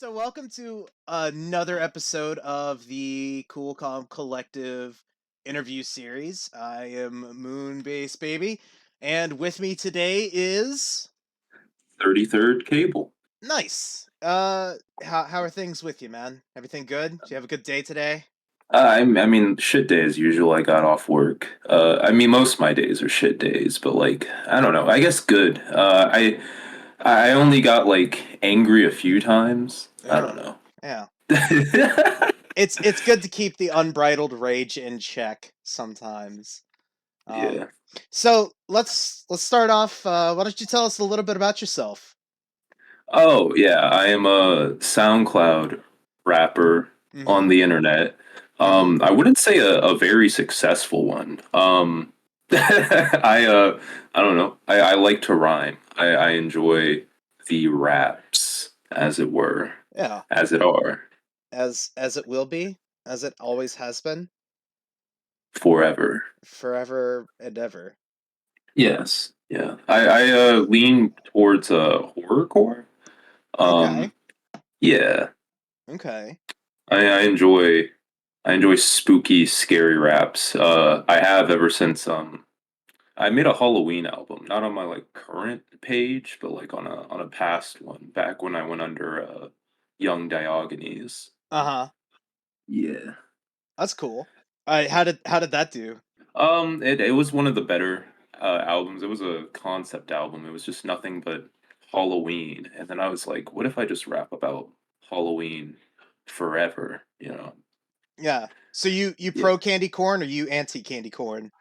So, welcome to another episode of the Cool Calm Collective interview series. I am Moonbase Baby, and with me today is 33rd cable. Nice. How are things with you, man? Everything good? Did you have a good day today? I mean, shit day as usual. I got off work. I mean, most of my days are shit days, but like, I don't know. I guess good. I only got like angry a few times. I don't Oh, know. yeah. It's good to keep the unbridled rage in check sometimes. Um, Yeah. so let's start off. Why don't you tell us a little bit about yourself? Oh, yeah. I am a SoundCloud rapper Mm-hmm. on the internet. Mm-hmm. I wouldn't say a very successful one. I don't know. I like to rhyme. I enjoy the raps, as it were, Yeah. as it are, As it will be, as it always has been, forever. forever and ever. Yes. Yeah. I lean towards horrorcore. Okay. Um, yeah. Okay. I enjoy spooky, scary raps. I have ever since I made a Halloween album, not on my like current page, but like on a past one, back when I went under Young Diogenes. Uh-huh. Yeah. That's cool. How did that do? It was one of the better albums. It was a concept album. It was just nothing but Halloween, and then I was like, what if I just rap about Halloween forever? You know? Yeah. So you Yeah. pro candy corn or you anti candy corn?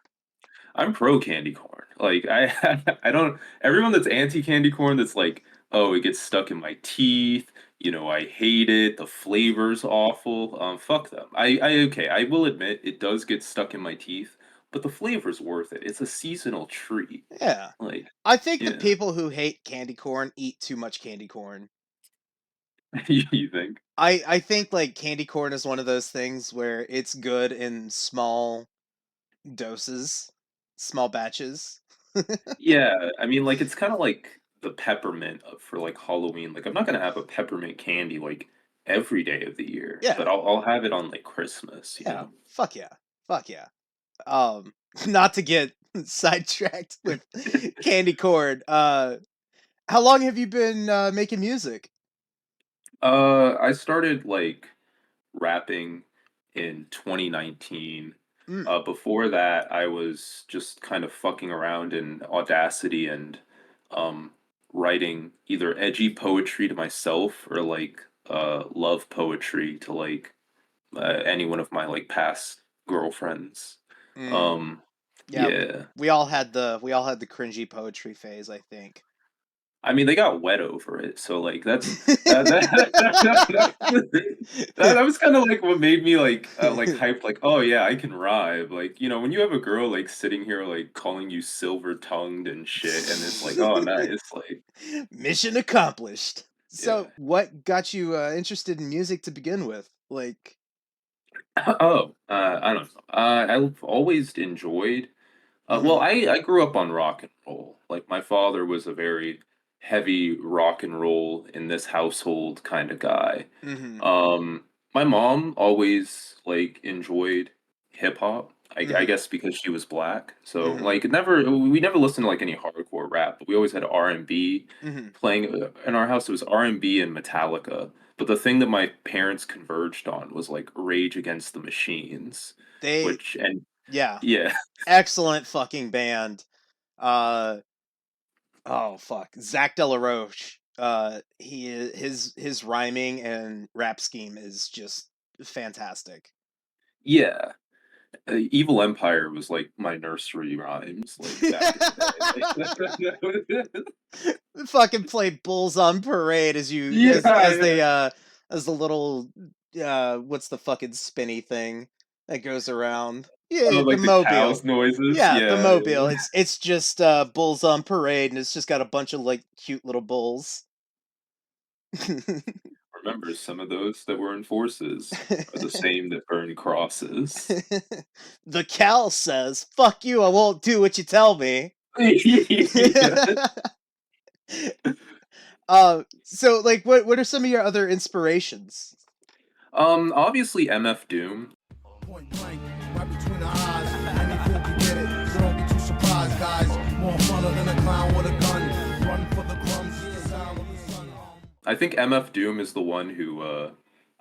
I'm pro candy corn. Like I don't everyone that's anti candy corn that's like, oh, it gets stuck in my teeth, I hate it, the flavor's awful. Fuck them. I okay, I will admit it does get stuck in my teeth, but the flavor's worth it. It's a seasonal treat. Yeah. Like, I think the yeah. people who hate candy corn eat too much candy corn. You think? I think like candy corn is one of those things where it's good in small doses, small batches. Yeah, I mean like it's kind of like the peppermint for like Halloween. Like I'm not gonna have a peppermint candy like every day of the year, but Yeah. I'll have it on like Christmas, you Yeah. know. Fuck yeah. Fuck yeah. Not to get sidetracked with candy corn. How long have you been making music? I started like rapping in 2019. Mm. Before that, I was just kind of fucking around in Audacity and um, writing either edgy poetry to myself or like love poetry to like any one of my like past girlfriends. Mm. Um, Yeah, yeah. we all had the cringy poetry phase, I think. I mean, they got wet over it, so like that was kind of like what made me like hyped, like, oh yeah, I can rhyme. Like, when you have a girl like sitting here like calling you silver tongued and shit, and it's like, oh nice, like Mission accomplished. yeah. So, what got you interested in music to begin with? Like, Oh, I don't know. I've always enjoyed. Well, mhm, I grew up on rock and roll. Like my father was a very heavy rock and roll in this household kind of guy. mhm, My mom always like enjoyed hip hop. I mhm, guess because she was black. So mhm, like we never listened to like any hardcore rap, but we always had R&B mhm. playing in our house. It was R&B and Metallica. But the thing that my parents converged on was like Rage Against the Machines, They, which and yeah, yeah. excellent fucking band. Uh, oh fuck, Zach De La Roche. His rhyming and rap scheme is just fantastic. Yeah. Evil Empire was like my nursery rhymes, like back in the day. Fucking play Bulls on Parade as you Yeah, as yeah. they as the little what's the fucking spinny thing that goes around? Oh, Yeah, the like the mobile. cows noises. Yeah, the Yeah, mobile. yeah. It's just Bulls on Parade and it's just got a bunch of like cute little bulls. Remember, some of those that were in forces are the same that burn crosses. The cow says, "Fuck you, I won't do what you tell me." Yeah. So like, what are some of your other inspirations? Obviously MF Doom. Point blank, right between the eyes. Any fool can get it, so don't get too surprised, guys. More funner than a clown with a gun. Run for the crumbs, the sound of the sun. I think MF Doom is the one who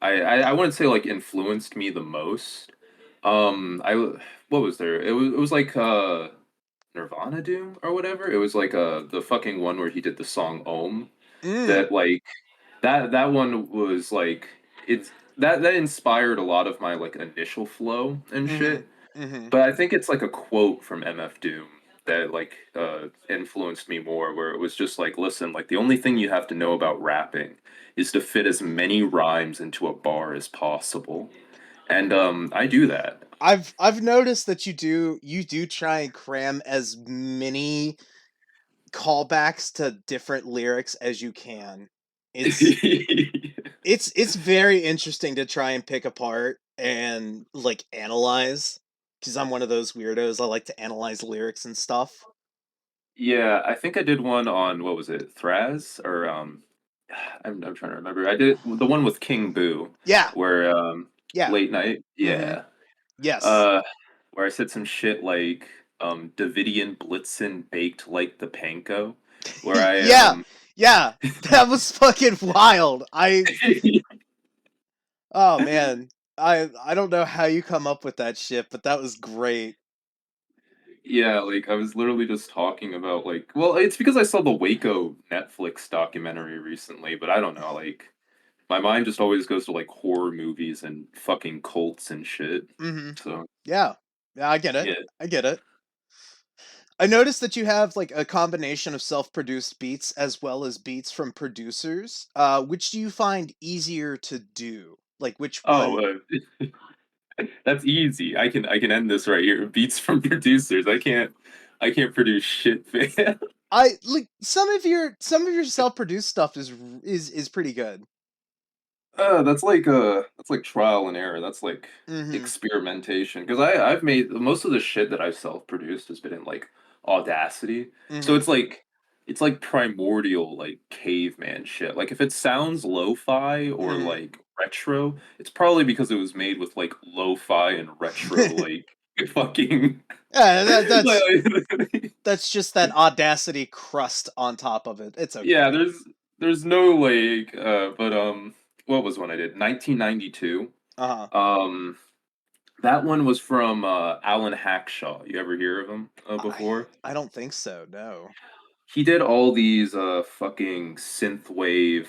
I wouldn't say like influenced me the most. I what was there? It was like Nirvana Doom or whatever. It was like the fucking one where he did the song Om. Mm. That like that one was like it's that inspired a lot of my like initial flow and Mm-hmm. shit. Mm-hmm. But I think it's like a quote from MF Doom that like influenced me more, where it was just like, listen, like the only thing you have to know about rapping is to fit as many rhymes into a bar as possible. And I do that. I've noticed that you do try and cram as many callbacks to different lyrics as you can. It's it's very interesting to try and pick apart and like analyze because I'm one of those weirdos. I like to analyze lyrics and stuff. Yeah, I think I did one on what was it, Thraz or I'm trying to remember. I did the one with King Boo, Yeah, where yeah. late night, Mm-hmm. yeah, Yes. uh, where I said some shit like Davidian Blitzen baked like the panko, where I Yeah, yeah. That was fucking wild. Oh man. I don't know how you come up with that shit, but that was great. yeah, like I was literally just talking about like, well, it's because I saw the Waco Netflix documentary recently, but I don't know, like my mind just always goes to like horror movies and fucking cults and shit. Mhm. So Yeah. Yeah, I get it. yeah. I get it. I noticed that you have like a combination of self-produced beats as well as beats from producers. Which do you find easier to do? Like which Oh, one? that's easy. I can end this right here. Beats from producers. I can't produce shit, man. I like some of your self-produced stuff is pretty good. That's like trial and error. That's like Mhm. experimentation. Because I've made most of the shit that I've self-produced has been in like Audacity. So Mhm. it's like primordial like caveman shit. Like if it sounds lo-fi or Mhm. like retro, it's probably because it was made with like lo-fi and retro like fucking Yeah, like, that's just that Audacity crust on top of it. It's yeah, okay. there's no like but what was one I did? 1992. Uh-huh. Um that one was from Alan Hackshaw. You ever hear of him I before? I don't think so. No. He did all these fucking synthwave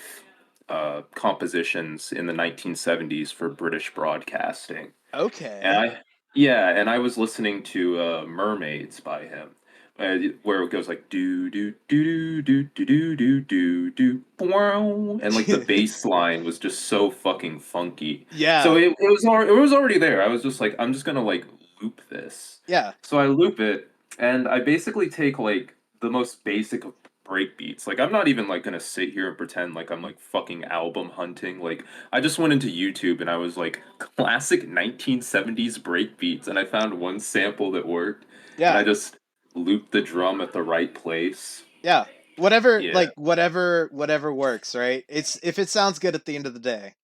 compositions in the 1970s for British broadcasting. And Okay. I, yeah, and I was listening to Mermaids by him, where it goes like do do do do do do do do do do, and like the bass line was just so fucking funky. So Yeah. it was already there. I was just like, I'm just gonna like loop this. Yeah. So I loop it, and I basically take like the most basic of break beats. Like I'm not even like gonna sit here and pretend like I'm like fucking album hunting. Like I just went into YouTube and I was like classic 1970s break beats, and I found one sample that worked, and I Yeah. just looped the drum at the right place. Yeah. Whatever Yeah. like whatever works, right? It's if it sounds good at the end of the day.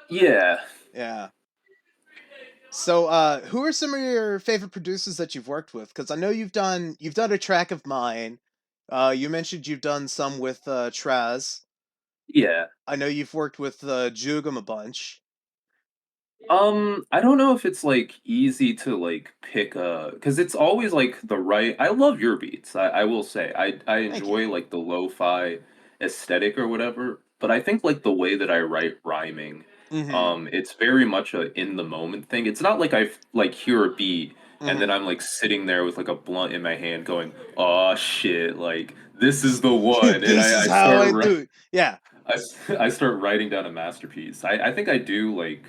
Yeah. Yeah. So who are some of your favorite producers that you've worked with? Cuz I know you've done a track of mine. You mentioned you've done some with Traz. Yeah. I know you've worked with Jugum a bunch. I don't know if it's like easy to like pick a because it's always like the right. I love your beats. I will say I Thank you. enjoy like the lo-fi aesthetic or whatever. But I think like the way that I write rhyming, Mhm. it's very much a in the moment thing. It's not like I like hear a beat and then Mhm. I'm like sitting there with like a blunt in my hand going, "Oh shit, like this is the one," and This I is how start I do it. Yeah. I start writing down a masterpiece. I think I do like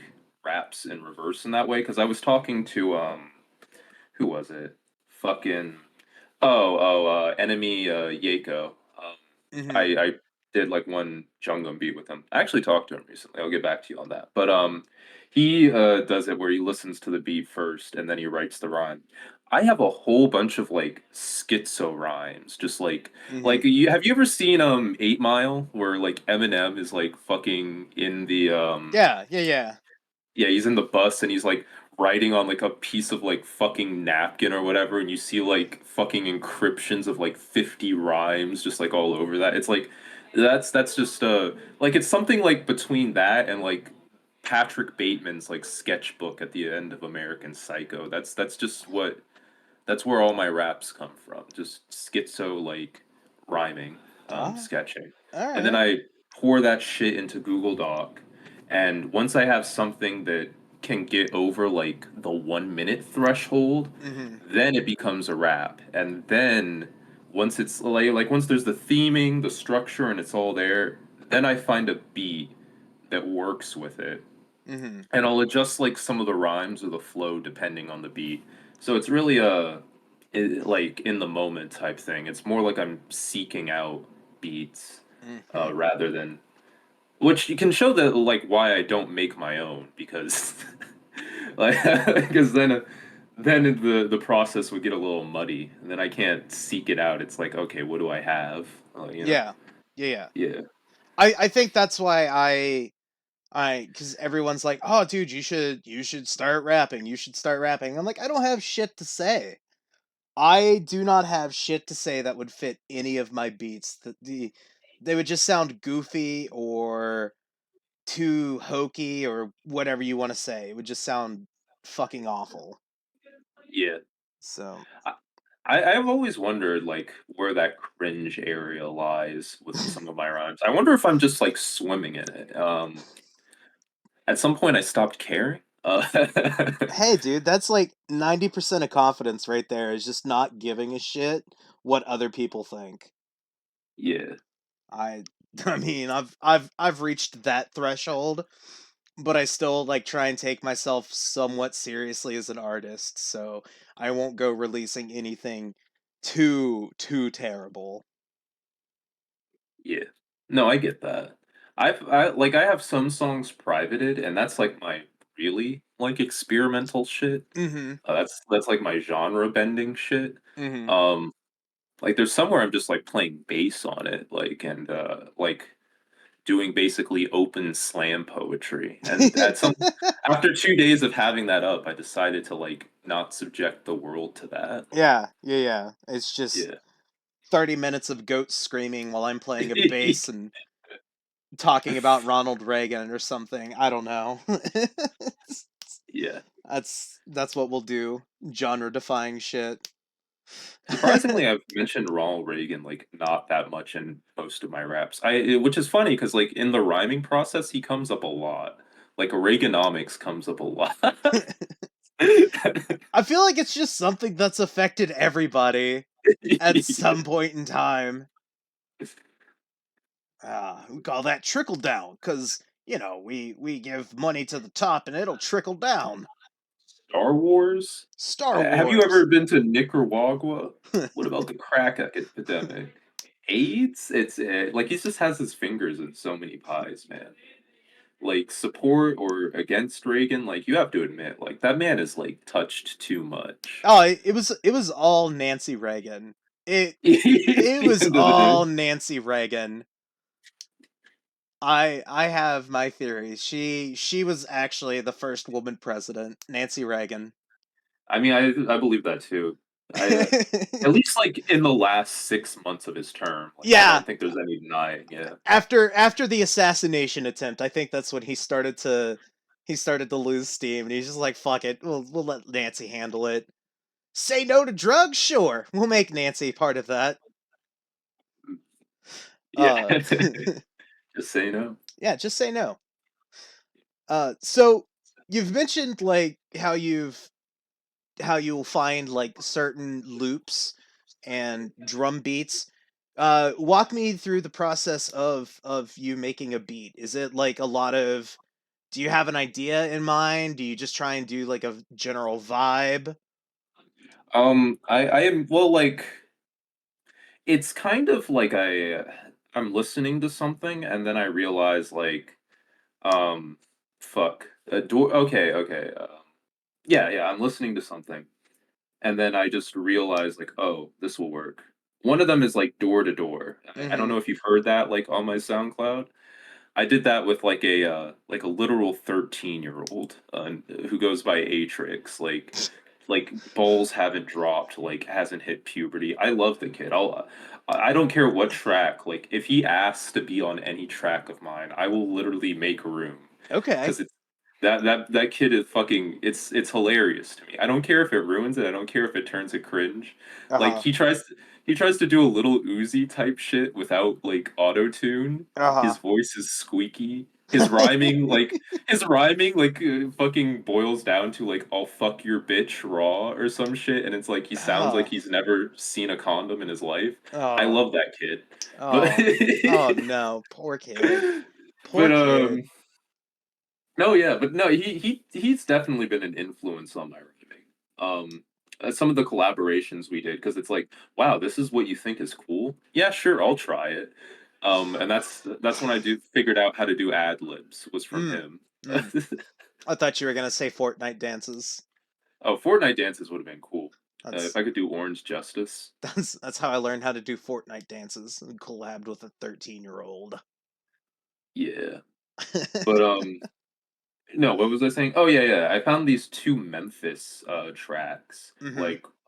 raps in reverse in that way because I was talking to who was it? Fucking enemy Yako. Mhm. I did like one Jungum beat with him. I actually talked to him recently. I'll get back to you on that. But he does it where he listens to the beat first and then he writes the rhyme. I have a whole bunch of like schizo rhymes, just like Hmm. have you ever seen 8 Mile where like Eminem is like fucking in the Yeah, yeah, yeah. yeah, he's in the bus and he's like writing on like a piece of like fucking napkin or whatever, and you see like fucking encryptions of like 50 rhymes just like all over that. It's like that's just like it's something like between that and like Patrick Bateman's like sketchbook at the end of American Psycho. That's just what that's where all my raps come from. Just schizo like rhyming, Ah, sketching. all And then right. I pour that shit into Google Doc. And once I have something that can get over like the 1 minute threshold, Hmm. then it becomes a rap. And then once it's like once there's the theming, the structure, and it's all there, then I find a beat that works with it, Hmm. and I'll adjust like some of the rhymes or the flow depending on the beat. So it's really a like in the moment type thing. It's more like I'm seeking out beats Hmm. rather than which you can show that like why I don't make my own because like because then the process would get a little muddy and then I can't seek it out. It's like okay, what do I have? You know, Yeah, yeah, yeah. yeah, I think that's why because everyone's like, oh, dude, you should start rapping. You should start rapping. I'm like, I don't have shit to say. I do not have shit to say that would fit any of my beats. They would just sound goofy or too hokey or whatever you want to say. It would just sound fucking awful. yeah. So, I've always wondered like where that cringe area lies within some of my rhymes. I wonder if I'm just like swimming in it. At some point, I stopped caring. hey, dude, that's like 90% of confidence right there is just not giving a shit what other people think. Yeah, I I mean, I've reached that threshold, but I still like try and take myself somewhat seriously as an artist, so I won't go releasing anything too terrible. yeah. No, I get that. I have some songs privated, and that's like my really like experimental shit. Mhm. That's like my genre bending shit. Mhm. Um, like there's somewhere I'm just like playing bass on it, like and like doing basically open slam poetry. And at some after 2 days of having that up, I decided to like not subject the world to that. Yeah, yeah, yeah. It's just Yeah. 30 minutes of goats screaming while I'm playing a bass and talking about Ronald Reagan or something. I don't know. Yeah. That's what we'll do. Genre defying shit. Surprisingly, I've mentioned Ronald Reagan like not that much in most of my raps. Which is funny because like in the rhyming process, he comes up a lot. Like Reaganomics comes up a lot. I feel like it's just something that's affected everybody at some point in time. We call that trickle down because we give money to the top and it'll trickle down. Star Wars. Star Have you ever Wars. been to Nicaragua? What about the crack epidemic? AIDS? It's like he just has his fingers in so many pies, man. Like support or against Reagan, like you have to admit, like that man is like touched too much. Oh, it was all Nancy Reagan. It At it the was end of the day, all Nancy Reagan. I have my theories. She was actually the first woman president, Nancy Reagan. I mean, I believe that too. I at least like in the last 6 months of his term, like I Yeah, don't think there's any denying. Yeah, after the assassination attempt, I think that's when he started to lose steam, and he's just like, "Fuck it, we'll let Nancy handle it." Say no to drugs, sure, we'll make Nancy part of that. Uh, yeah. Just say no. yeah, just say no. So you've mentioned like how you'll find like certain loops and drum beats. Walk me through the process of you making a beat. Is it like a lot of do you have an idea in mind? Do you just try and do like a general vibe? I am well, like it's kind of like I'm listening to something and then I realize like um fuck okay, yeah, I'm listening to something and then I just realized like, oh, this will work. One of them is like door to door. I don't Mm-hmm. know if you've heard that like on my SoundCloud. I did that with like a literal 13-year-old who goes by Atrix. Like balls haven't dropped, like hasn't hit puberty. I love the kid. I don't care what track. Like if he asks to be on any track of mine, I will literally make room Okay. because it's that kid is fucking it's hilarious to me. I don't care if it ruins it. I don't care if it turns it cringe. Like Uh-huh. he tries to do a little Uzi type shit without like auto tune. Uh-huh. His voice is squeaky. His rhyming like fucking boils down to like I'll fuck your bitch raw or some shit, and it's like he sounds like Uh-huh. he's never seen a condom in his life. I Oh. love that kid, but Oh. Oh no. Poor kid. Poor but kid. no, yeah, but no, he's definitely been an influence on my writing. Some of the collaborations we did, because it's like, wow, this is what you think is cool. Yeah, sure, I'll try it. And that's when I do figured out how to do ad libs was from Mm. him. Mm. I thought you were gonna say Fortnite dances. Oh, Fortnite dances would have been cool if That's I could do Orange Justice. that's how I learned how to do Fortnite dances and collabed with a 13-year-old. Yeah, but no, what was I saying? Oh yeah, yeah. I found these two Memphis tracks, Mm-hmm.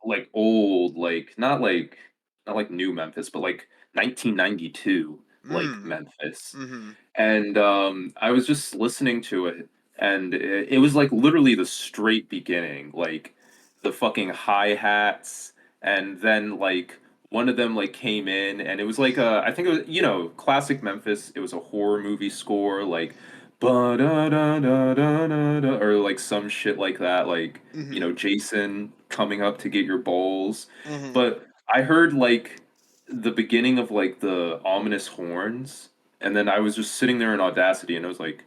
like old, not like new Memphis, but like 1992 like Mm. Memphis. Mm-hmm. And I was just listening to it, and it was like literally the straight beginning, like the fucking hi-hats, and then like one of them like came in, and it was like I think it was, classic Memphis. It was a horror movie score, like ba da da da da da da, or like some shit like that, like Mm-hmm. Jason coming up to get your balls. Mm-hmm. But I heard like the beginning of like the ominous horns, and then I was just sitting there in Audacity, and I was like,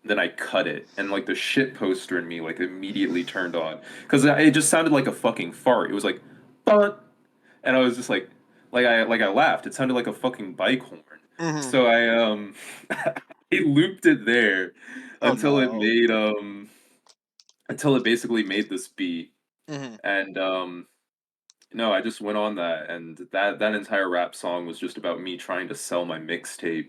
then I cut it, and like the shit poster in me like immediately turned on because it just sounded like a fucking fart. It was like, but, and I was just like I laughed. It sounded like a fucking bike horn. Mm-hmm. So I I looped it there Oh until it no. made until it basically made this beat, Mm-hmm. and no, I just went on that, and that entire rap song was just about me trying to sell my mixtape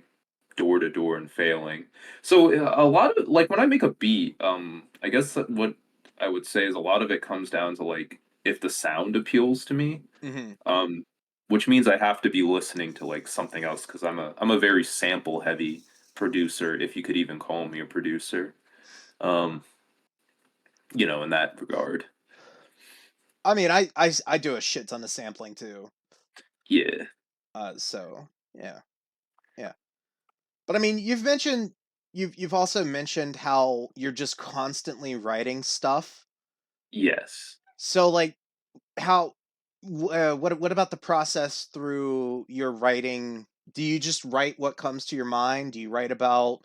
door to door and failing. So a lot of like when I make a beat, I guess that what I would say is a lot of it comes down to like if the sound appeals to me, Mm-hmm. um, which means I have to be listening to like something else because I'm a very sample heavy producer, if you could even call me a producer. Um, in that regard. I mean, I do a shit ton of sampling too. Yeah. So yeah, yeah. But I mean, you've also mentioned how you're just constantly writing stuff. Yes. So like, how what about the process through your writing? Do you just write what comes to your mind? Do you write about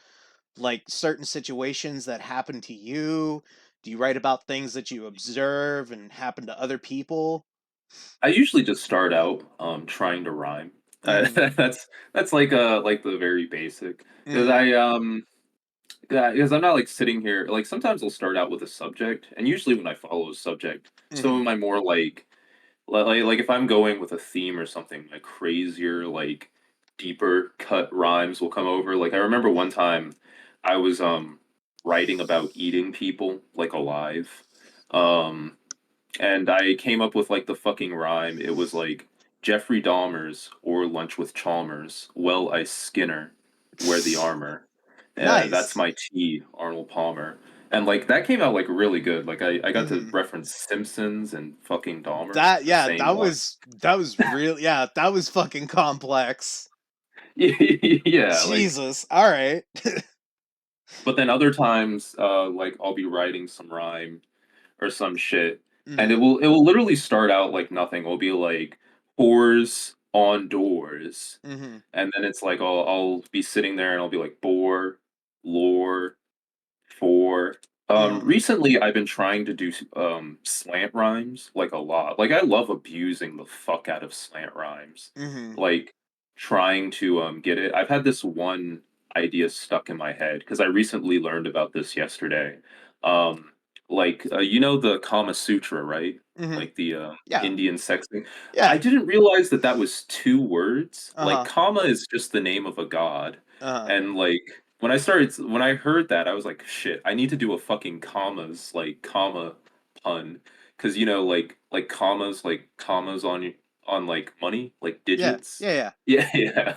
like certain situations that happen to you? Do you write about things that you observe and happen to other people? I usually just start out trying to rhyme. Mm-hmm. That's like the very basic because Mm-hmm. yeah, because I'm not like sitting here like sometimes I'll start out with a subject, and usually when I follow a subject, some Mm-hmm. of my more like if I'm going with a theme or something, like crazier like deeper cut rhymes will come over. Like I remember one time I was writing about eating people like alive. Um and I came up with like the fucking rhyme. It was like Jeffrey Dahmer's or lunch with Chalmers. Well, I Skinner, wear the armor. That's Nice. my tea, Arnold Palmer. And like that came out like really good. Like I got to Mm-hmm. reference Simpsons and fucking Dahmer That in the yeah, same one. that was real. Yeah, that was fucking complex. Yeah, like Jesus. All right. but then other times like I'll be writing some rhyme or some shit, and Mm-hmm. it will literally start out like nothing. It'll be like whores on doors, Mm-hmm. and then it's like I'll be sitting there and I'll be like bore, lore, for. Mm-hmm. Recently I've been trying to do slant rhymes like a lot. Like I love abusing the fuck out of slant rhymes. Mm-hmm. Like trying to get it. I've had this one idea stuck in my head because I recently learned about this yesterday. Um Like, you know the Kama Sutra, right? Mm-hmm. Like the Yeah. Indian sex thing. I Yeah. didn't realize that that was two words. Like, Uh-huh. Kama is just the name of a god, Uh-huh. and like when I heard that, I was like, shit, I need to do a fucking commas like comma pun, because you know, like commas on like money, like Yeah. digits. Yeah, yeah. Yeah, yeah,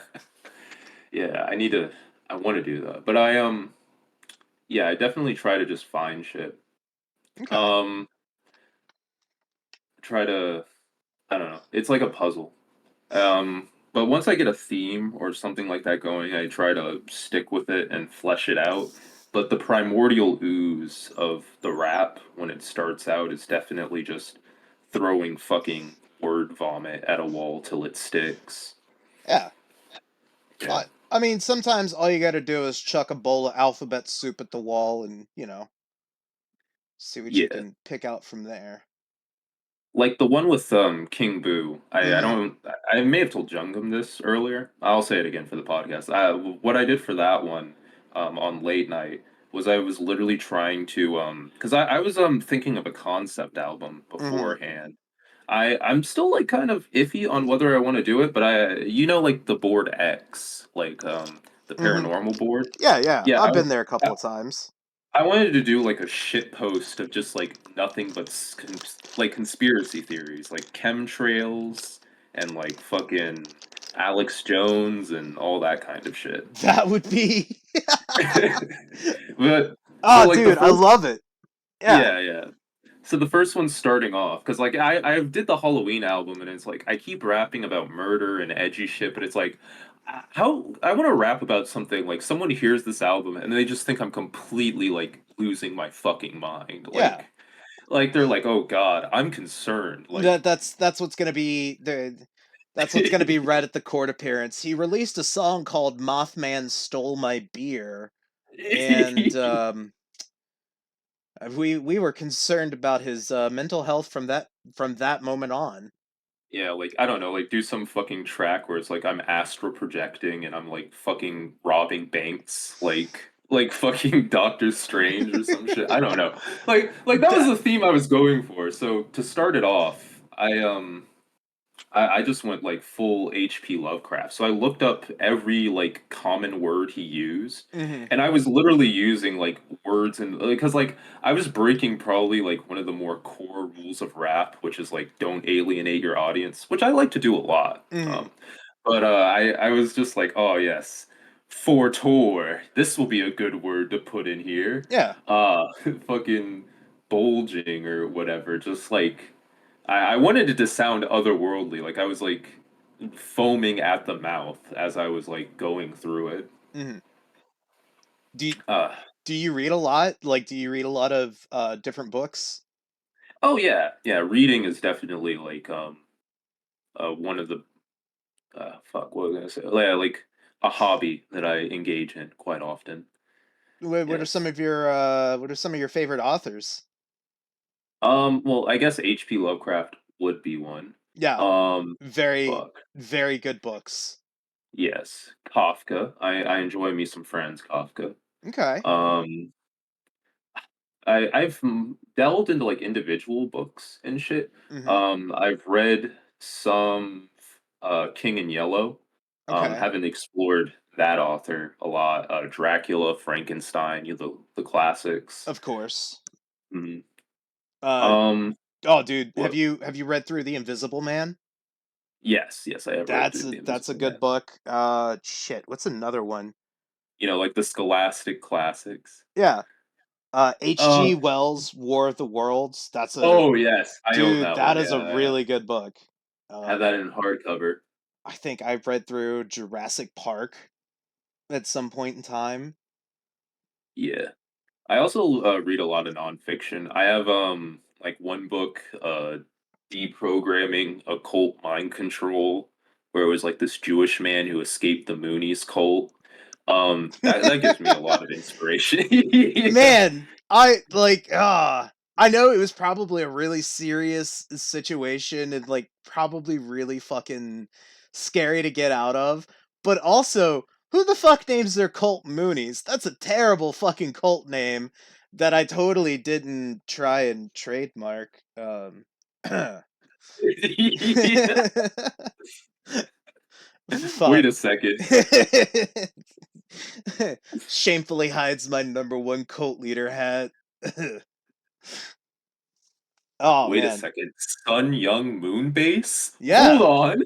yeah. I want to do that, but yeah, I definitely try to just find shit. Okay. Um, try to I don't know. It's like a puzzle. But once I get a theme or something like that going, I try to stick with it and flesh it out. But the primordial ooze of the rap when it starts out is definitely just throwing fucking word vomit at a wall till it sticks. Yeah. Yeah. I mean, sometimes all you gotta do is chuck a bowl of alphabet soup at the wall and, see what you Yeah. can pick out from there. Like the one with King Boo. I Mm-hmm. don't I may have told Jungum this earlier. I'll say it again for the podcast. What I did for that one on late night was I was literally trying to because I was thinking of a concept album Mm-hmm. beforehand. I'm still like kind of iffy on whether I want to do it, but like the board X, like the Mm-hmm. paranormal board. Yeah, yeah. Yeah, I've been there a couple I, of times. I wanted to do like a shit post of just like nothing but like conspiracy theories, like chemtrails and like fucking Alex Jones and all that kind of shit. That would be But so Oh, like the dude, I first, love it. Yeah. yeah, yeah. So the first one's starting off because like I did the Halloween album and it's like I keep rapping about murder and edgy shit, but it's like how I want to rap about something like someone hears this album and they just think I'm completely like losing my fucking mind. Yeah. Like they're like, "Oh God, I'm concerned." Like, That's what's gonna be that's what's gonna be read at the court appearance. He released a song called Mothman Stole My Beer, and we were concerned about his mental health from that moment on. yeah, like I don't know, like do some fucking track where it's like I'm astral projecting and I'm like fucking robbing banks, like fucking Doctor Strange or some shit. I don't know. Like that was That the theme I was going for. So to start it off, I just went like full HP Lovecraft. So I looked up every like common word he used, hmm and I was literally using like words and because like I was breaking probably like one of the more core rules of rap, which is like don't alienate your audience, which I like to do a lot. hmm But I was just like, oh yes, fortor. This will be a good word to put in here. Yeah. Uh, fucking bulging or whatever. Just like I wanted it to sound otherworldly. Like I was like foaming at the mouth as I was like going through it. hmm Do you, Uh do you read a lot? Like, do you read a lot of different books? oh yeah, yeah. Reading is definitely like one of the fuck what was I gonna say? Yeah, like a hobby that I engage in quite often. What are some Yes. of your favorite authors? Well, I guess H.P. Lovecraft would be one. Yeah, Um, very fuck. very good books. Yes, Kafka. I enjoy me some Franz Kafka. Okay. Um, I've delved into like individual books and shit. hmm I've read some King in Yellow. Okay. Haven't explored that author a lot. Dracula, Frankenstein, the classics. Of course. Mhm. Uh Um, oh, dude, what? have you read through The Invisible Man? Yes, yes, I have read through The That's a Invisible good Man. book. Shit, what's another one? You know, like the scholastic classics. Yeah. H.G. Uh, Wells' War of the Worlds. That's a oh yes, I own dude, that that one. is a Yeah, really good book. I have Um that in hardcover. I think I've read through Jurassic Park at some point in time. Yeah. I also read a lot of nonfiction. I have like one book, Deprogramming Occult Mind Control, where it was like this Jewish man who escaped the Moonies cult. That gives me a lot of inspiration. Yeah. Man, I know it was probably a really serious situation and like probably really fucking scary to get out of, but also who the fuck names their cult Moonies? That's a terrible fucking cult name. that I totally didn't try and trademark. Yeah. Fuck. Wait a second. Shamefully hides my number one cult leader hat. Oh Wait a man. second. Sun Young Moon Base? Hold Yeah. on.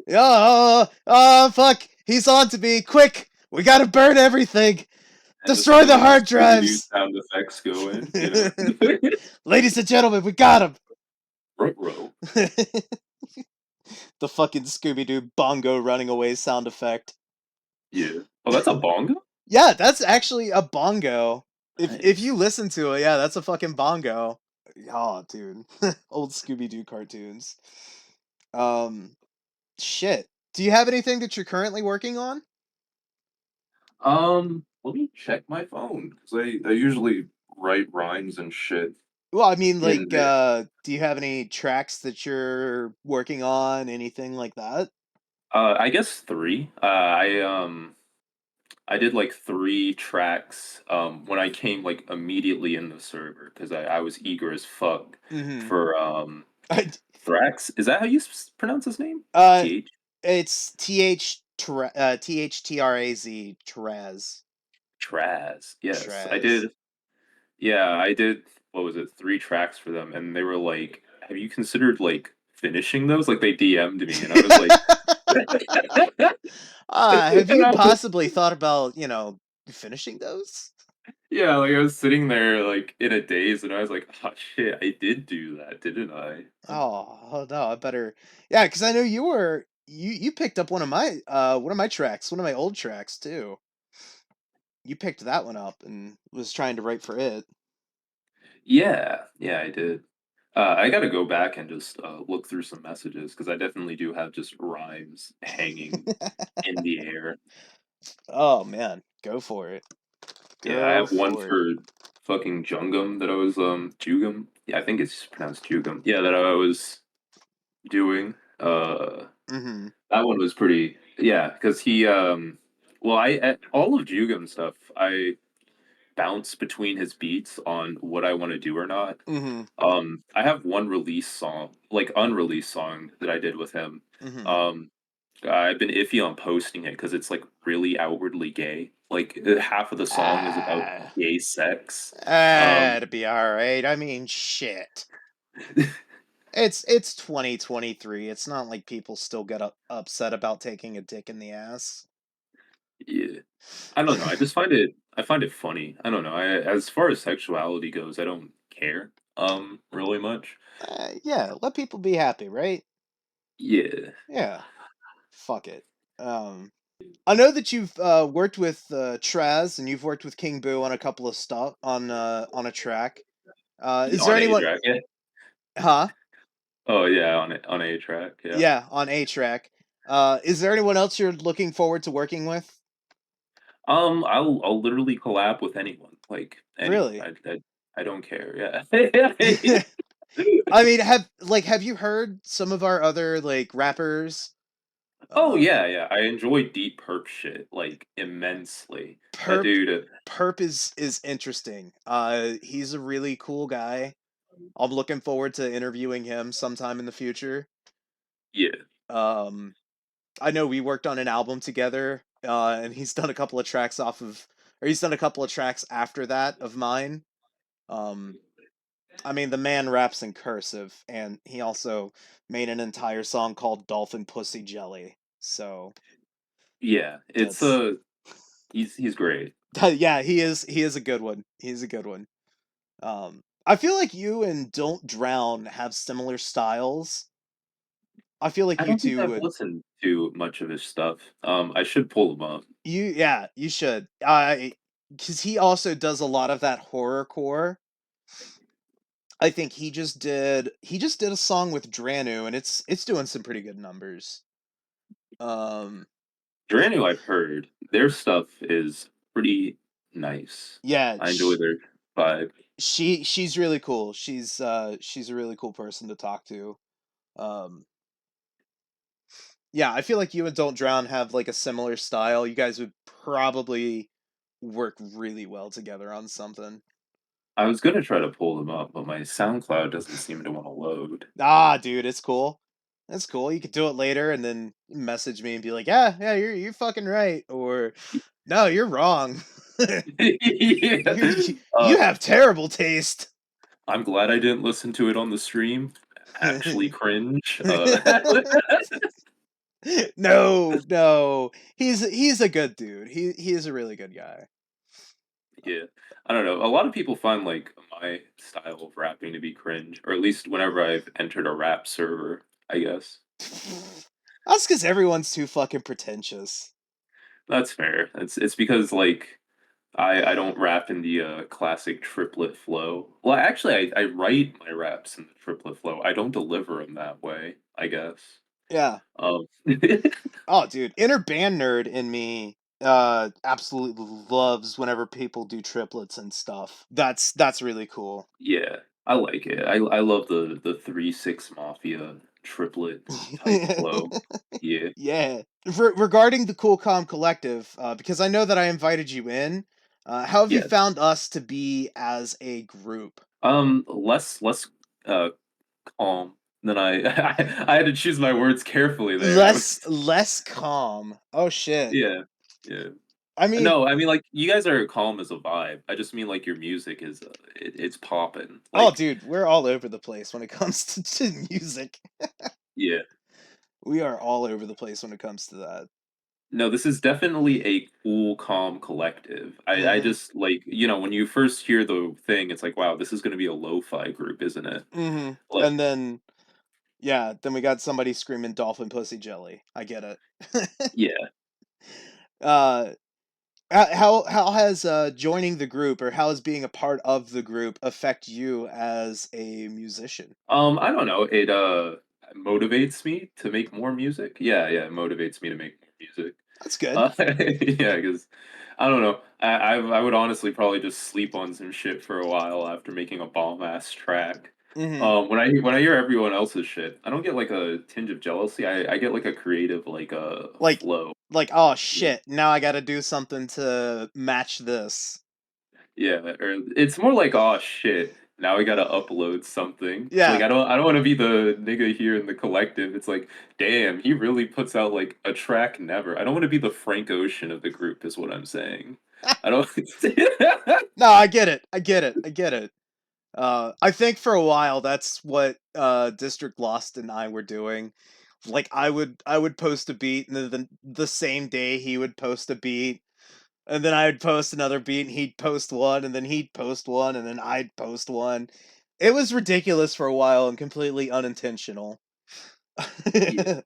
Yeah. Fuck. He's on to me. Quick. We gotta burn everything. And just Destroy put the like hard Scooby Doo drives. sound effects going, you know. Ladies and gentlemen, we got him. Ruh-roh. The fucking Scooby Doo bongo running away sound effect. Yeah. Oh, that's a bongo? Yeah, that's actually a bongo. If you Nice. listen to it, yeah, that's a fucking bongo. Oh, dude. Old Scooby Doo cartoons. Um, shit. Do you have anything that you're currently working on? Let me check my phone because I usually write rhymes and shit Well, I mean, in like, there. do you have any tracks that you're working on? Anything like that? I guess three. I did like three tracks when I came like immediately in the server because I was eager as fuck Mm-hmm. for Thrax. Is that how you pronounce his name? Uh, TH? it's THTRAZ, Traz. Traz. Yes, I Traz. did. Yeah, I did. What was it? Three tracks for them, and they were like, "Have you considered like finishing those?" Like they DM'd me, and I was like, Have and you I was, possibly thought about, finishing those? yeah, like I was sitting there like in a daze, and I was like, "Oh shit, I did do that, didn't I?" Oh no, I better. Yeah, because I know you picked up one of my tracks, one of my old tracks too. You picked that one up and was trying to write for it. Yeah, yeah, I did. I got to go back and just look through some messages because I definitely do have just rhymes hanging in the air. Oh man, go for it. Yeah, I Go have one for it. for fucking Jungum that I was Jugum. Yeah, I think it's pronounced Jugum. Yeah, that I was doing. Mm-hmm. That one was pretty. Yeah, because he well, I at all of Jugum stuff, I bounce between his beats on what I want to do or not. Mm-hmm. I have one release song, like unreleased song that I did with him. Mm-hmm. Um, I've been iffy on posting it because it's like really outwardly gay. Like half of the song is about Ah, gay sex. it'll be all right. I mean, shit. Yeah, It's 2023. It's not like people still get upset about taking a dick in the ass. I don't know. I find it funny. I don't know. As far as sexuality goes, I don't care really much. Yeah, let people be happy, right? Yeah. Yeah. Fuck it. I know that you've worked with Traz and you've worked with King Boo on a couple of stuff on a track. Is there On A anyone? track. Yeah. Huh? Oh yeah, on A track. Yeah. Yeah, on a track. Is there anyone else you're looking forward to working with? I'll literally collab with anyone. Like anyone. Really? I don't care. Yeah. I mean, have you heard some of our other like rappers? Oh Uh, yeah. I enjoy deep perp shit like immensely. That Perp dude. Perp is interesting. He's a really cool guy. I'm looking forward to interviewing him sometime in the future. Yeah. Um, I know we worked on an album together, and he's done a couple of tracks he's done a couple of tracks after that of mine. Um, I mean, the man raps in cursive, and he also made an entire song called Dolphin Pussy Jelly. So Yeah. It's that's he's great. yeah, he is a good one. He's a good one. I feel like you and Don't Drown have similar styles. I feel like I you don't think two I've would. listened to much of his stuff. I should pull him up. Yeah, you should. Because he also does a lot of that horrorcore. I think he just did a song with Dranu, and it's doing some pretty good numbers. Um, he Dranu, I've heard their stuff is pretty nice. yeah, I enjoy their vibe. she's really cool. She's a really cool person to talk to. Um, yeah, I feel like you and Don't Drown have like a similar style. You guys would probably work really well together on something. I was gonna try to pull them up, but my SoundCloud doesn't seem to want to load. Ah, dude, it's cool. It's cool. You could do it later and then message me and be like, "Yeah, yeah, you're fucking right," or "No, you're wrong. Yeah. You have terrible taste." I'm glad I didn't listen to it on the stream. Actually cringe. No, no. He's a good dude. He is a really good guy. Yeah. I don't know. A lot of people find like my style of rapping to be cringe, or at least whenever I've entered a rap server, I guess. That's because everyone's too fucking pretentious. That's fair. It's because like I don't rap in the classic triplet flow. Well, actually I write my raps in the triplet flow. I don't deliver them that way, I guess. Yeah. Um Oh, dude, inner band nerd in me absolutely loves whenever people do triplets and stuff. That's really cool. Yeah, I like it. I love the 3-6 Mafia triplet type flow. Yeah. Yeah. Regarding the Cool Calm Collective, because I know that I invited you in, how have you Yes. found us to be as a group? Less uh calm than I I had to choose my words carefully there. I was Less calm. Oh shit. yeah. Yeah. I mean, No, I mean like you guys are calm as a vibe. I just mean like your music is it's popping. oh Like dude, we're all over the place when it comes to music. yeah. We are all over the place when it comes to that. No, this is definitely a cool, calm collective. I Mhm. just like, when you first hear the thing, it's like, wow, this is going to be a lo-fi group, isn't it? Mhm. Like, And then yeah, then we got somebody screaming dolphin pussy jelly. I get it. yeah. uh how has joining the group or how has being a part of the group affect you as a musician? I don't know. It motivates me to make more music. Yeah, yeah, it motivates me to make more music. That's good. Yeah, because I don't know. I would honestly probably just sleep on some shit for a while after making a bomb ass track. Mhm. When I hear everyone else's shit, I don't get like a tinge of jealousy. I get like a creative like a Like flow. oh Yeah, shit, now I got to do something to match this. yeah. Or it's more like oh shit. Now I gotta upload something. Like Yeah. I don't want to be the nigga here in the collective. It's like damn, he really puts out like a track never. I don't want to be the Frank Ocean of the group. Is what I'm saying. I don't. No, I get it. I get it. I get it. I think for a while that's what District Lost and I were doing. Like I would post a beat and then the same day he would post a beat and then I'd post another beat and he'd post one and then he'd post one and then I'd post one. It was ridiculous for a while and completely unintentional. Yeah.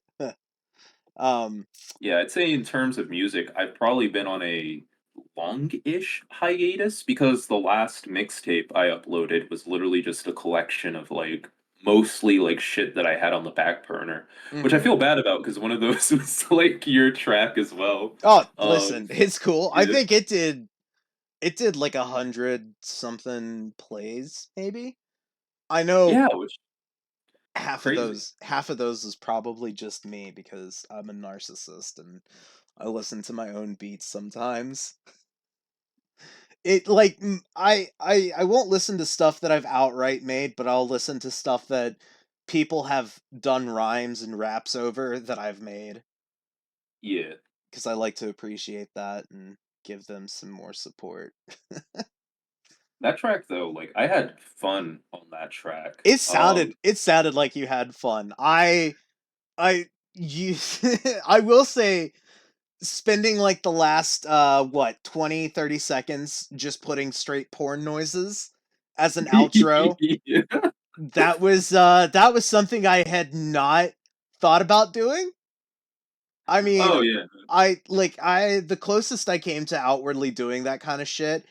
um Yeah, I'd say in terms of music, I've probably been on a long-ish hiatus because the last mixtape I uploaded was literally just a collection of like mostly like shit that I had on the back burner, which I mhm. feel bad about because one of those was like your track as well. Oh, Um, listen, it's cool. I yeah, think it did like 100 something plays maybe. I know yeah, which crazy. half of those is probably just me because I'm a narcissist and I listen to my own beats sometimes. It like I won't listen to stuff that I've outright made, but I'll listen to stuff that people have done rhymes and raps over that I've made Yeah, because I like to appreciate that and give them some more support. that track though, like I had fun on that track. It sounded like you had fun. I you I will say spending like the last what 20-30 seconds just putting straight porn noises as an outro, Yeah. that was something I had not thought about doing. I mean, Oh yeah. the closest I came to outwardly doing that kind of shit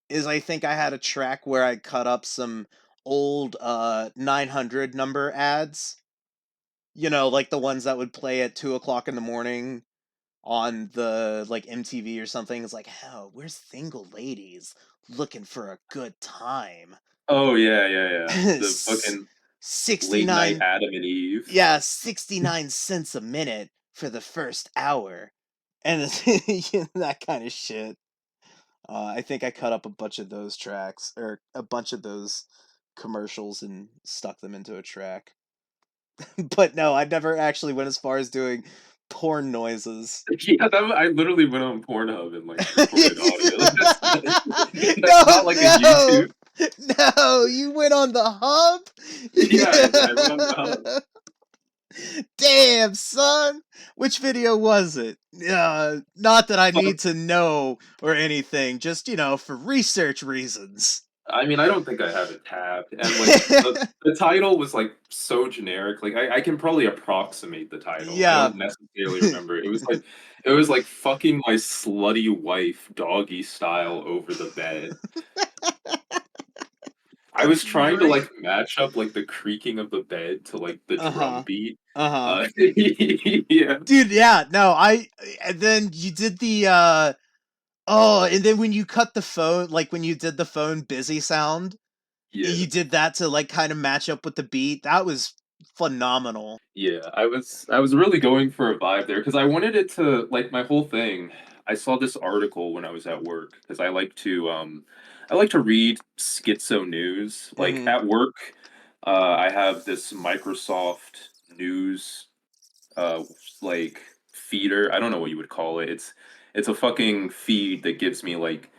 is I think I had a track where I cut up some old 900 number ads, like the ones that would play at 2 o'clock in the morning on the like MTV or something. It's like, hell, we're single ladies looking for a good time. Oh yeah, yeah, yeah. The S- fucking late night 69 Adam and Eve. yeah, 69 cents a minute for the first hour. And that kind of shit. I think I cut up a bunch of those tracks or a bunch of those commercials and stuck them into a track. But no, I never actually went as far as doing porn noises. Yeah, I literally went on Pornhub and like recorded audio. Like, that's No, not like a no, YouTube. no, you went on the hub? Yeah, I went on the hub. Damn, son. Which video was it? Not that I Fuck. need to know or anything, just, for research reasons. I mean, I don't think I have it tabbed, and like the title was like so generic. Like I can probably approximate the title. I Yeah. don't necessarily remember. It was like fucking my slutty wife doggy style over the bed. I was That's trying to like great. match up like the creaking of the bed to like the drum Uh-huh. beat. Uh-huh. Yeah, Dude, yeah, no, and then you did the oh, and then when you cut the phone, like when you did the phone busy sound, yeah. you did that to like kind of match up with the beat. That was phenomenal. Yeah, I was really going for a vibe there because I wanted it to like my whole thing. I saw this article when I was at work because I like to read schizo news. Like Mhm. at work, I have this Microsoft News uh like feeder. I don't know what you would call it. It's a fucking feed that gives me like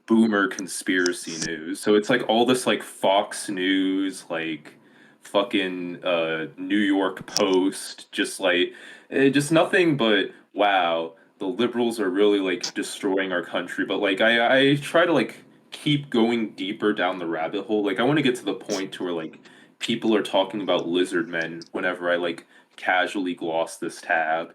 boomer conspiracy news. So it's like all this like Fox News, like fucking New York Post, just like just nothing but wow, the liberals are really like destroying our country. But like I try to like keep going deeper down the rabbit hole. Like I want to get to the point to where like people are talking about lizard men whenever I like casually gloss this tab.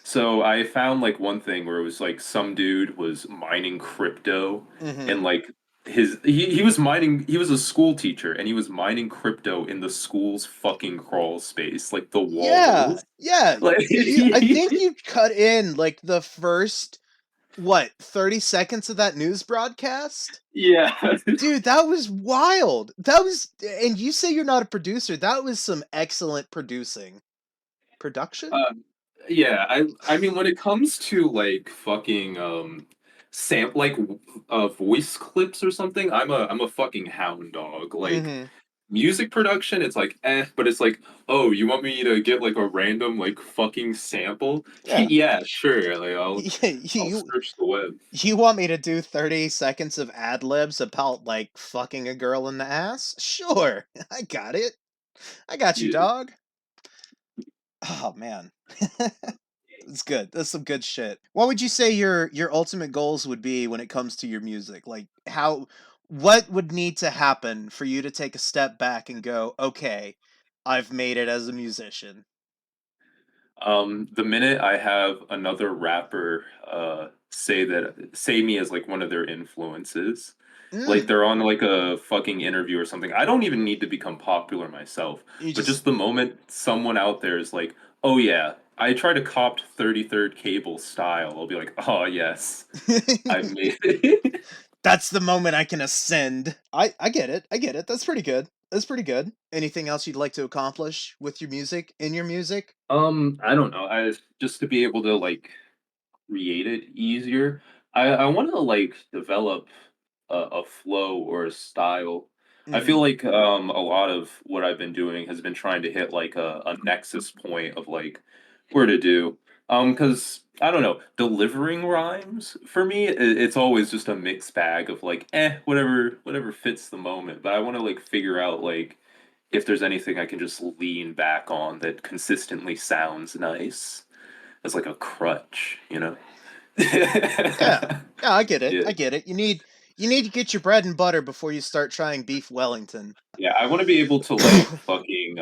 So I found like one thing where it was like some dude was mining crypto Mhm. and like he was a school teacher and he was mining crypto in the school's fucking crawl space, like the Yeah. walls. Yeah. Like I think you cut in like the first 30 seconds of that news broadcast? yeah. Dude, that was wild. And you say you're not a producer. That was some excellent producing. Production? Um, yeah, I mean when it comes to like fucking like voice clips or something, I'm a fucking hound dog. Like Mhm. music production, it's like but it's like, oh, you want me to get like a random like fucking sample? Yeah. Yeah, sure. Like I'll Yeah, I'll search the web. you want me to do 30 seconds of ad libs about like fucking a girl in the ass? Sure. I got it. I got you, Yeah. dog. Oh man. It's good. That's some good shit. What would you say your ultimate goals would be when it comes to your music? Like what would need to happen for you to take a step back and go, "Okay, I've made it as a musician." The minute I have another rapper say me as like one of their influences, like Mm. they're on like a fucking interview or something. I don't even need to become popular myself, You but just just the moment someone out there is like, "Oh yeah, I try to cop 33rd Cable style," I'll be like, "Oh yes, I've made it." That's the moment I can ascend. I get it. I get it. That's pretty good. That's pretty good. Anything else you'd like to accomplish with your music, in your music? I don't know. I just to be able to like create it easier. I want to like develop a flow or a style. I feel Mhm. like a lot of what I've been doing has been trying to hit like a nexus point of like where to do. Because I don't know, delivering rhymes for me, it's always just a mixed bag of like, whatever fits the moment. But I want to like figure out like if there's anything I can just lean back on that consistently sounds nice as like a crutch, you know? Yeah. Yeah, I get it. Yeah. I get it. You need to get your bread and butter before you start trying beef Wellington. Yeah, I want to be able to like fucking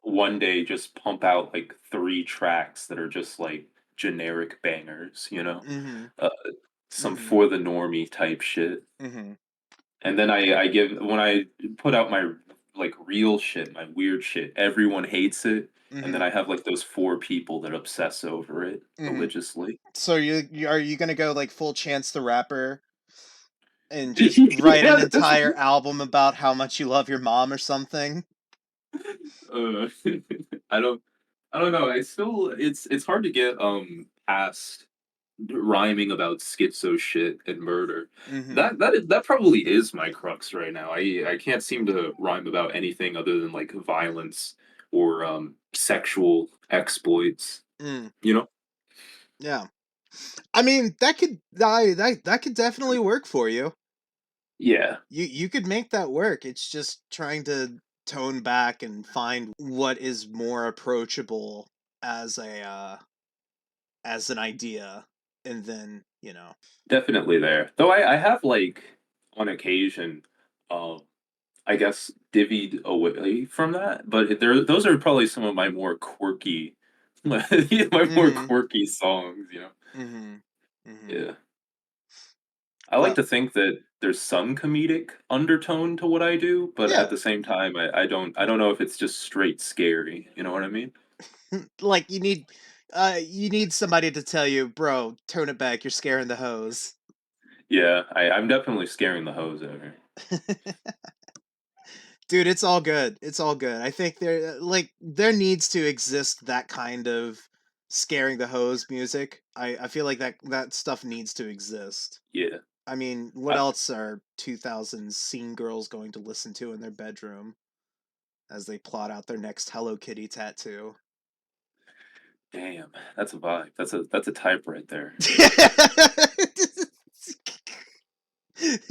one day just pump out like 3 tracks that are just like generic bangers, you know? Mhm. Uh, some Mhm. for the normie type shit. Mhm. And then I give when I put out my like real shit, my weird shit, everyone hates it. And then Mhm. I have like those 4 people that obsess over it Mhm. religiously. So are you gonna go like full Chance the Rapper and just write an Yeah, that's entire album about how much you love your mom or something? uh, I don't I don't know. I still it's hard to get past rhyming about schizo shit and murder. Mm-hmm. That probably is my crux right now. I can't seem to rhyme about anything other than like violence or sexual exploits. Mm. You know? Yeah. I mean, that could definitely work for you. Yeah, You could make that work. It's just trying to tone back and find what is more approachable as a as an idea, and then definitely there. Though I have like on occasion, um, I guess divvied away from that, but there those are probably some of my more quirky, my more Mm-hmm. quirky songs. You know? Mm-hmm. Mm-hmm. Yeah. I like Well, to think that there's some comedic undertone to what I do, but at yeah. the same time, I don't know if it's just straight scary. You know what I mean? Like you need somebody to tell you, bro, tone it back, you're scaring the hose. Yeah, I'm definitely scaring the hose out here. Dude, it's all good. It's all good. I think there needs to exist that kind of scaring the hose music. I feel like that stuff needs to exist. Yeah, I mean, what I, else are 2000s scene girls going to listen to in their bedroom as they plot out their next Hello Kitty tattoo? damn, that's a vibe. That's a type right there.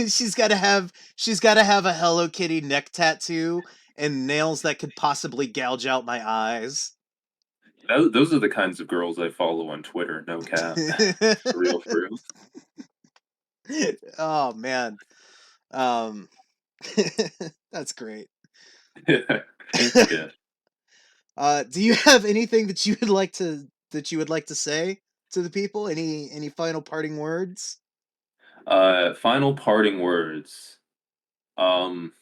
She's got to have a Hello Kitty neck tattoo and nails that could possibly gouge out my eyes. Those are the kinds of girls I follow on Twitter. No cap, for real, for real. Oh man. Um that's great. Yeah. Do you have anything that you would like to say to the people? Any final parting words? Final parting words. Um,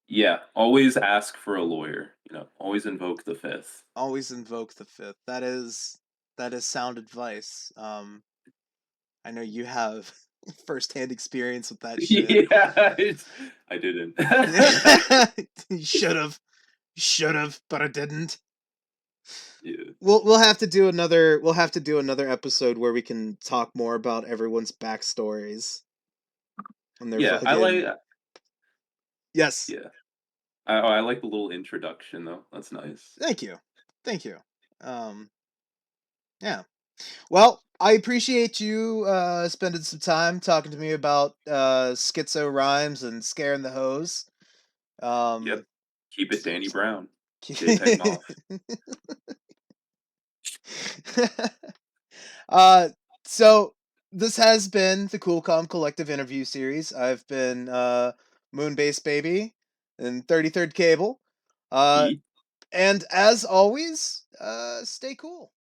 yeah, always ask for a lawyer. You know, always invoke the fifth. Always invoke the fifth. That is sound advice. I know you have firsthand experience with that shit. Yeah, I didn't. You should have, but I didn't. Yeah, We'll have to do another episode where we can talk more about everyone's backstories and their yeah. I like. fucking yes. Yeah, I like the little introduction though. That's nice. Thank you, thank you. Um, yeah. Well, I appreciate you spending some time talking to me about schizo rhymes and scaring the hose. Yep. Um, Keep it Danny Brown. JPEG Moth. uh, so this has been the Cool Calm Collective interview series. I've been Moonbase Baby and 33rd Cable. Uh, Eat. and as always, stay cool.